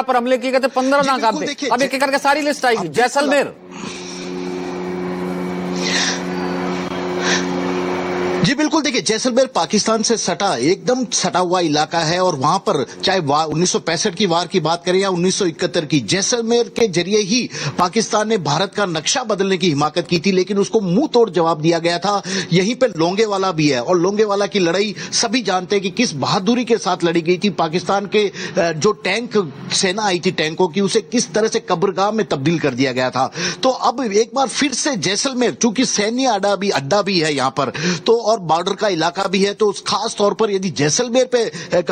पर हमले किए गए थे, 15 नाकाम थे। अब एक एक करके सारी लिस्ट आएगी। जैसलमेर, जी बिल्कुल, देखिए जैसलमेर पाकिस्तान से सटा एकदम सटा हुआ इलाका है और वहां पर चाहे 1965 की वार की बात करें या 1971 की, जैसलमेर के जरिए ही पाकिस्तान ने भारत का नक्शा बदलने की हिमाकत की थी, लेकिन उसको मुंह तोड़ जवाब दिया गया था। यहीं पे लोंगेवाला भी है और लोंगेवाला की लड़ाई सभी जानते हैं कि किस बहादुरी के साथ लड़ी गई थी। पाकिस्तान के जो टैंक सेना आई थी टैंकों की, उसे किस तरह से कब्रगाह में तब्दील कर दिया गया था। तो अब एक बार फिर से जैसलमेर, चूंकि सैन्य अड्डा भी है यहाँ पर, तो और बॉर्डर का इलाका भी है, तो उस खास तौर पर यदि जैसलमेर पे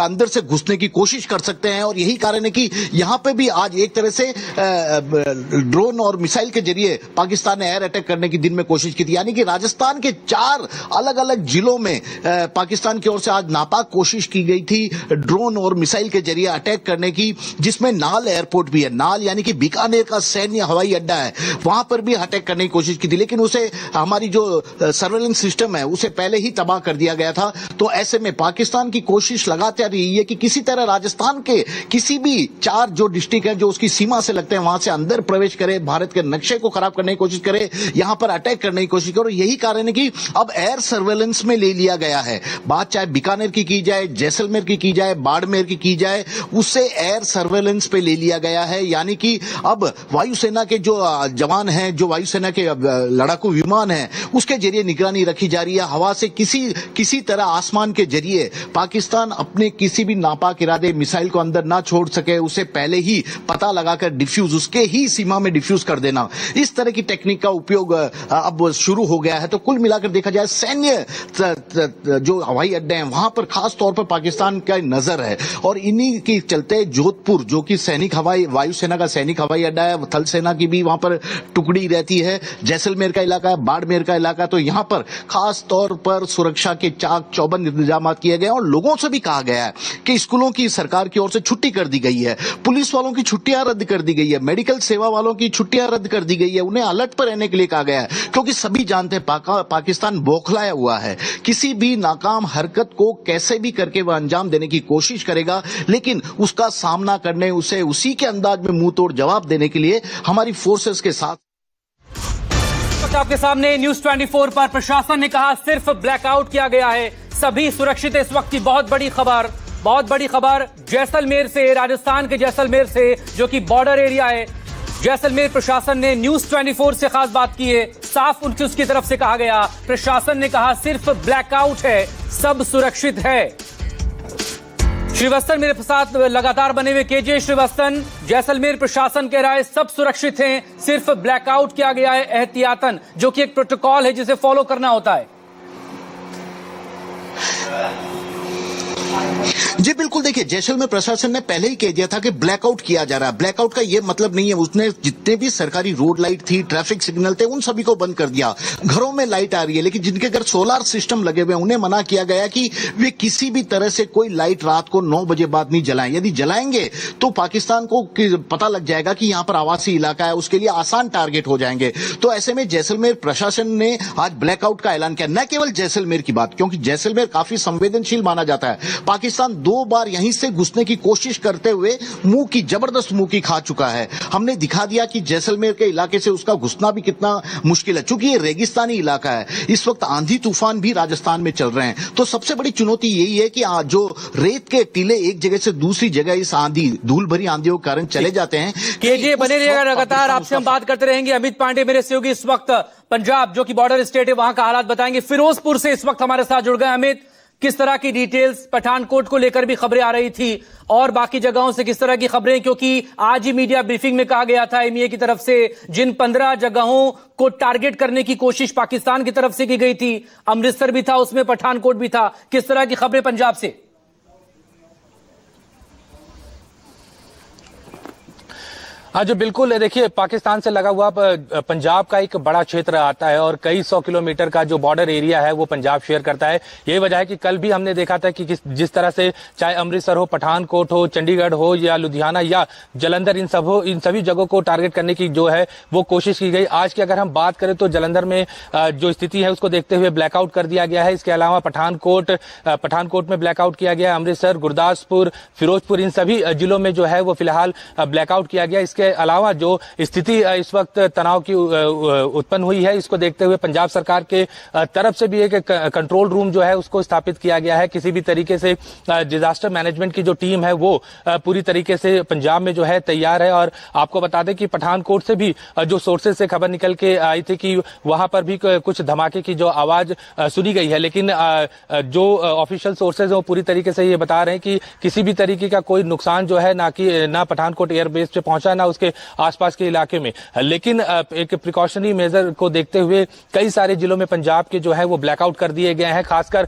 अंदर से घुसने की कोशिश कर सकते हैं। और यही कारण है कि यहां पे भी आज एक तरह से ड्रोन और मिसाइल के जरिए पाकिस्तान ने एयर अटैक करने की दिन में कोशिश की थी। यानी कि राजस्थान के 4 अलग अलग जिलों में पाकिस्तान की ओर से आज नापाक कोशिश की गई थी ड्रोन और मिसाइल के जरिए अटैक करने की, जिसमें नाल एयरपोर्ट भी है। नाल यानी कि बीकानेर का सैन्य हवाई अड्डा है, वहां पर भी अटैक करने की कोशिश की थी, लेकिन उसे हमारी जो सर्वेलेंस सिस्टम है उसे पहले ही तबाह कर दिया गया था। तो ऐसे में पाकिस्तान की कोशिश लगातार रही है कि किसी तरह राजस्थान के किसी भी 4 जो डिस्ट्रिक्ट है जो उसकी सीमा से लगते हैं वहां से अंदर प्रवेश करे, भारत के नक्शे को खराब करने की कोशिश करे, यहां पर अटैक करने की कोशिश करे। यही कारण है कि अब एयर सर्वेलेंस में ले लिया गया है। बात चाहे बीकानेर की जाए, जैसलमेर की जाए, बाड़मेर की जाए, उससे एयर सर्वेलेंस पे ले लिया गया है। यानी कि अब वायुसेना के जो जवान हैं, जो वायुसेना के लड़ाकू विमान है, उसके जरिए निगरानी रखी जा रही है। हवा से किसी तरह आसमान के जरिए पाकिस्तान अपने किसी भी नापाक इरादे मिसाइल को अंदर ना छोड़ सके, उसे पहले ही पता लगाकर डिफ्यूज, उसके ही सीमा में डिफ्यूज कर देना, इस तरह की टेक्निक का उपयोग अब शुरू हो गया है। तो कुल मिलाकर देखा जाए सैन्य जो हवाई अड्डे हैं वहां पर खास तौर पर पाकिस्तान का नजर है। और इन्हीं के चलते जोधपुर, जो कि सैनिक हवाई वायुसेना का सैनिक हवाई अड्डा है, थल सेना की भी वहां पर टुकड़ी रहती है, जैसलमेर का इलाका है, बाड़मेर का इलाका, तो यहां पर खास तौर पर सुरक्षा के चाक चौबंद इंतजाम किए गए और लोगों से भी कहा गया है कि स्कूलों की सरकार की ओर से छुट्टी कर दी गई है, पुलिस वालों की छुट्टियां रद्द कर दी गई है, मेडिकल सेवा वालों की छुट्टियां रद्द कर दी गई है, उन्हें अलर्ट पर रहने के लिए कहा गया है। क्योंकि सभी जानते हैं पाकिस्तान बौखलाया हुआ है, किसी भी नाकाम हरकत को कैसे भी करके वह अंजाम देने की कोशिश करेगा, लेकिन उसका सामना करने, उसे उसी के अंदाज में मुंह तोड़ जवाब देने के लिए हमारी फोर्सेस के साथ। आपके सामने न्यूज 24 पर प्रशासन ने कहा सिर्फ ब्लैकआउट किया गया है, सभी सुरक्षित है। इस वक्त की बहुत बड़ी खबर जैसलमेर से, राजस्थान के जैसलमेर से, जो कि बॉर्डर एरिया है। जैसलमेर प्रशासन ने न्यूज 24 से खास बात की है, साफ उसकी तरफ से कहा गया, प्रशासन ने कहा सिर्फ ब्लैकआउट है, सब सुरक्षित है। श्रीवास्तव मेरे साथ लगातार बने हुए, केजे श्रीवास्तव, जैसलमेर प्रशासन कह रहा है सब सुरक्षित हैं, सिर्फ ब्लैकआउट किया गया है एहतियातन, जो कि एक प्रोटोकॉल है जिसे फॉलो करना होता है। जी बिल्कुल, देखिए जैसलमेर प्रशासन ने पहले ही कह दिया था कि ब्लैकआउट किया जा रहा है। ब्लैकआउट का यह मतलब नहीं है, उसने जितने भी सरकारी रोड लाइट थी, ट्रैफिक सिग्नल थे, उन सभी को बंद कर दिया। घरों में लाइट आ रही है, लेकिन जिनके घर सोलर सिस्टम लगे हुए हैं उन्हें मना किया गया कि वे किसी भी तरह से कोई लाइट रात को 9 बजे बाद नहीं जलाएं। यदि जलाएंगे तो पाकिस्तान को पता लग जाएगा कि यहां पर आवासीय इलाका है, उसके लिए आसान टारगेट हो जाएंगे। तो ऐसे में जैसलमेर प्रशासन ने आज ब्लैकआउट का ऐलान किया। न केवल जैसलमेर की बात, क्योंकि जैसलमेर काफी संवेदनशील माना जाता है। पाकिस्तान 2 बार यहीं से घुसने की कोशिश करते हुए जबरदस्त मुंह की खा चुका है। हमने दिखा दिया कि जैसलमेर के इलाके से उसका घुसना भी कितना मुश्किल है, क्योंकि ये रेगिस्तानी इलाका है। इस वक्त आंधी तूफान भी राजस्थान में चल रहे हैं। तो सबसे बड़ी चुनौती यही है कि जो रेत के टीले एक जगह से दूसरी जगह इस आंधी, धूल भरी आंधियों के कारण चले जाते हैं। केजे बने रहिएगा लगातार, आपसे हम बात करते रहेंगे। अमित पांडे मेरे सहयोगी इस वक्त पंजाब, जो कि बॉर्डर स्टेट है, वहां का हालात बताएंगे। फिरोजपुर से इस वक्त हमारे साथ जुड़ गए अमित, किस तरह की डिटेल्स, पठानकोट को लेकर भी खबरें आ रही थी और बाकी जगहों से किस तरह की खबरें, क्योंकि आज ही मीडिया ब्रीफिंग में कहा गया था एमईए की तरफ से जिन 15 जगहों को टारगेट करने की कोशिश पाकिस्तान की तरफ से की गई थी, अमृतसर भी था उसमें, पठानकोट भी था। किस तरह की खबरें पंजाब से? हाँ जो बिल्कुल देखिए, पाकिस्तान से लगा हुआ पंजाब का एक बड़ा क्षेत्र आता है और कई 100 किलोमीटर का जो बॉर्डर एरिया है वो पंजाब शेयर करता है। यही वजह है कि कल भी हमने देखा था कि जिस तरह से चाहे अमृतसर हो, पठानकोट हो, चंडीगढ़ हो या लुधियाना या जलंधर, इन सभी जगहों को टारगेट करने की जो है वो कोशिश की गई। आज की अगर हम बात करें तो जलंधर में जो स्थिति है उसको देखते हुए ब्लैकआउट कर दिया गया है। इसके अलावा पठानकोट में ब्लैकआउट किया गया, अमृतसर, गुरदासपुर, फिरोजपुर, इन सभी जिलों में जो है वो फिलहाल ब्लैकआउट किया गया। इसके अलावा जो स्थिति इस वक्त तनाव की उत्पन्न हुई है, इसको देखते हुए पंजाब सरकार के तरफ से भी एक कंट्रोल रूम जो है उसको स्थापित किया गया है। किसी भी तरीके से डिजास्टर मैनेजमेंट की जो टीम है वो पूरी तरीके से पंजाब में जो है तैयार है। और आपको बता दें कि पठानकोट से भी जो सोर्सेज से खबर निकल के आई थी कि वहां पर भी कुछ धमाके की जो आवाज सुनी गई है, लेकिन जो ऑफिशियल सोर्सेज है वो पूरी तरीके से ये बता रहे हैं कि किसी भी तरीके का कोई नुकसान जो है ना पठानकोट एयरबेस पे पहुंचा, ना उसके आसपास के इलाके में। लेकिन एक प्रिकॉशनरी मेजर को देखते हुए कई सारे जिलों में पंजाब के जो है वो ब्लैकआउट कर दिए गए हैं। खासकर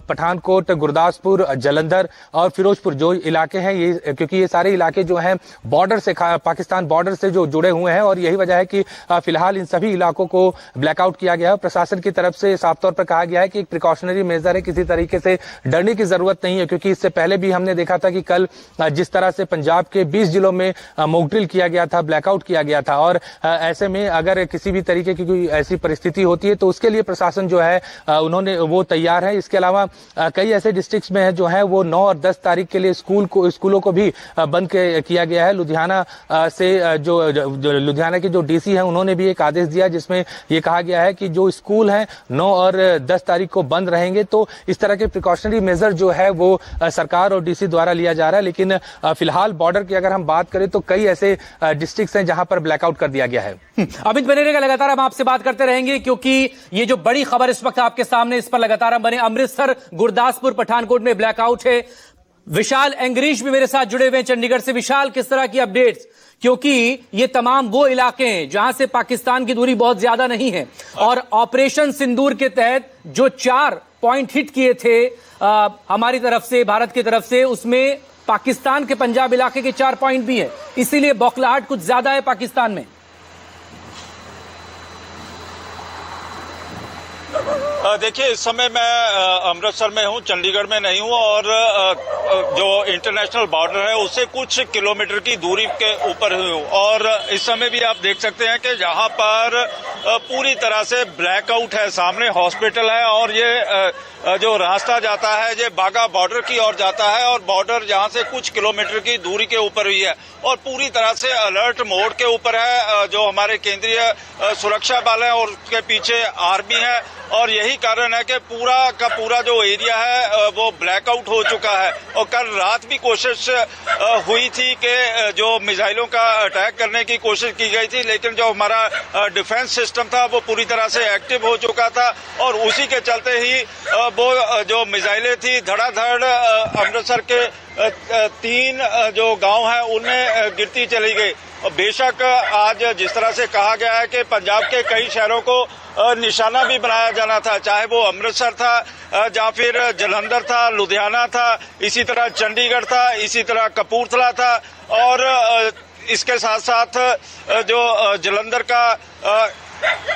पठानकोट, गुरदासपुर, जलंधर और फिरोजपुर जो इलाके हैं, ये क्योंकि ये सारे इलाके जो हैं बॉर्डर से, पाकिस्तान बॉर्डर से जो जुड़े हुए हैं और यही वजह है कि फिलहाल इन सभी इलाकों को ब्लैकआउट किया गया है। प्रशासन की तरफ से साफ तौर पर कहा गया है कि एक प्रिकॉशनरी मेजर है, किसी तरीके से डरने की जरूरत नहीं है, क्योंकि इससे पहले भी हमने देखा था कि कल जिस तरह से पंजाब के 20 जिलों में मॉक ड्रिल किया गया था, ब्लैकआउट किया गया था। और ऐसे में अगर किसी भी तरीके की कोई ऐसी परिस्थिति होती है तो उसके लिए प्रशासन जो है वो तैयार है। इसके अलावा कई ऐसे डिस्ट्रिक्ट्स में है जो है वो 9 और 10 तारीख के लिए स्कूलों को भी बंद किया गया है। लुधियाना से जो लुधियाना के जो डीसी है उन्होंने भी एक आदेश दिया जिसमें ये कहा गया है कि जो स्कूल हैं 9 और 10 तारीख को बंद रहेंगे। तो इस तरह के प्रिकॉशनरी मेजर जो है वो सरकार और डीसी द्वारा लिया जा रहा है। लेकिन फिलहाल बॉर्डर की अगर हम बात करें तो कई ऐसे डिस्ट्रिक्ट्स हैं जहां पर ब्लैकआउट कर दिया गया है। अमित बने रहेगा, लगातार हम आपसे बात करते रहेंगे क्योंकि ये जो बड़ी खबर इस वक्त आपके सामने, इस पर लगातार हम बने। अमृतसर, गुरदासपुर, पठानकोट में ब्लैकआउट है। विशाल एंगरीश भी मेरे साथ जुड़े हुए हैं चंडीगढ़ से। विशाल, किस तरह की अपडेट्स, क्योंकि ये तमाम वो इलाके हैं जहां से पाकिस्तान की दूरी बहुत ज्यादा नहीं है और ऑपरेशन सिंदूर के तहत जो 4 पॉइंट हिट किए थे हमारी तरफ से, भारत की तरफ से, उसमें पाकिस्तान के पंजाब इलाके के 4 पॉइंट भी है, इसीलिए बौखलाहट कुछ ज्यादा है पाकिस्तान में। देखिए, इस समय मैं अमृतसर में हूं, चंडीगढ़ में नहीं हूं और जो इंटरनेशनल बॉर्डर है उससे कुछ किलोमीटर की दूरी के ऊपर हूं और इस समय भी आप देख सकते हैं कि जहां पर पूरी तरह से ब्लैकआउट है। सामने हॉस्पिटल है और ये जो रास्ता जाता है ये बागा बॉर्डर की ओर जाता है और बॉर्डर जहां से कुछ किलोमीटर की दूरी के ऊपर हुई है और पूरी तरह से अलर्ट मोड के ऊपर है। जो हमारे केंद्रीय सुरक्षा बल है और उसके पीछे आर्मी है और यही कारण है कि पूरा का पूरा जो एरिया है वो ब्लैकआउट हो चुका है। और कल रात भी कोशिश हुई थी कि जो मिसाइलों का अटैक करने की कोशिश की गई थी, लेकिन जो हमारा डिफेंस सिस्टम था वो पूरी तरह से एक्टिव हो चुका था और उसी के चलते ही वो जो मिसाइलें थी धड़ाधड़ अमृतसर के 3 जो गांव हैं उनमें गिरती चली गई। बेशक आज जिस तरह से कहा गया है कि पंजाब के कई शहरों को निशाना भी बनाया जाना था, चाहे वो अमृतसर था या फिर जलंधर था, लुधियाना था, इसी तरह चंडीगढ़ था, इसी तरह कपूरथला था और इसके साथ साथ जो जलंधर का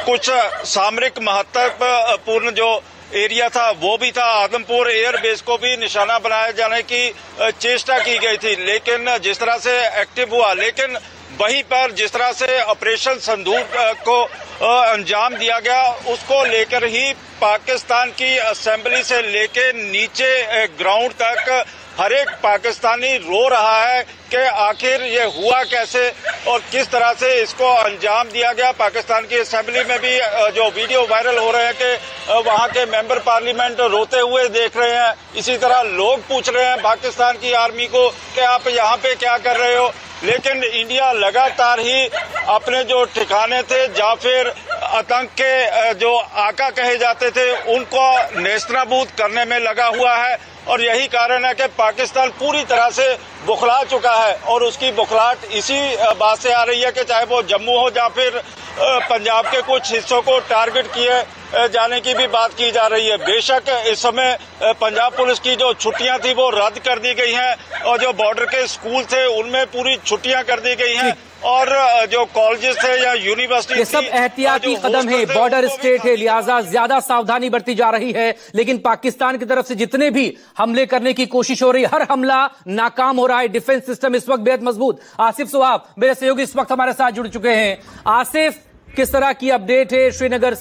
कुछ सामरिक महत्वपूर्ण जो एरिया था वो भी था। आदमपुर एयरबेस को भी निशाना बनाए जाने की चेष्टा की गई थी, लेकिन जिस तरह से एक्टिव हुआ, लेकिन वहीं पर जिस तरह से ऑपरेशन सिंदूर को अंजाम दिया गया उसको लेकर ही पाकिस्तान की असेंबली से लेकर नीचे ग्राउंड तक हर एक पाकिस्तानी रो रहा है कि आखिर ये हुआ कैसे और किस तरह से इसको अंजाम दिया गया। पाकिस्तान की असेंबली में भी जो वीडियो वायरल हो रहे हैं कि वहां के मेंबर पार्लियामेंट रोते हुए देख रहे हैं। इसी तरह लोग पूछ रहे हैं पाकिस्तान की आर्मी को कि आप यहाँ पे क्या कर रहे हो, लेकिन इंडिया लगातार ही अपने जो ठिकाने थे या फिर आतंक के जो आका कहे जाते थे उनको नेस्तनाबूद करने में लगा हुआ है और यही कारण है कि पाकिस्तान पूरी तरह से बुखला चुका है और उसकी बुखलाहट इसी बात से आ रही है कि चाहे वो जम्मू हो या फिर पंजाब के कुछ हिस्सों को टारगेट किए जाने की भी बात की जा रही है। बेशक इस समय पंजाब पुलिस की जो छुट्टियां थी वो रद्द कर दी गई हैं और जो बॉर्डर के स्कूल थे उनमें पूरी छुट्टियां कर दी गई हैं और जो कॉलेजेस थे या यूनिवर्सिटी, ये सब एहतियाती कदम है, बॉर्डर स्टेट है, लिहाजा ज्यादा सावधानी बरती जा रही है। लेकिन पाकिस्तान की तरफ से जितने भी हमले करने की कोशिश हो रही है, हर हमला नाकाम हो रहा है। डिफेंस सिस्टम इस वक्त बेहद मजबूत। आसिफ सुहाब मेरे सहयोगी इस वक्त हमारे साथ जुड़ चुके हैं। आसिफ, किस तरह की अपडेट है श्रीनगर से?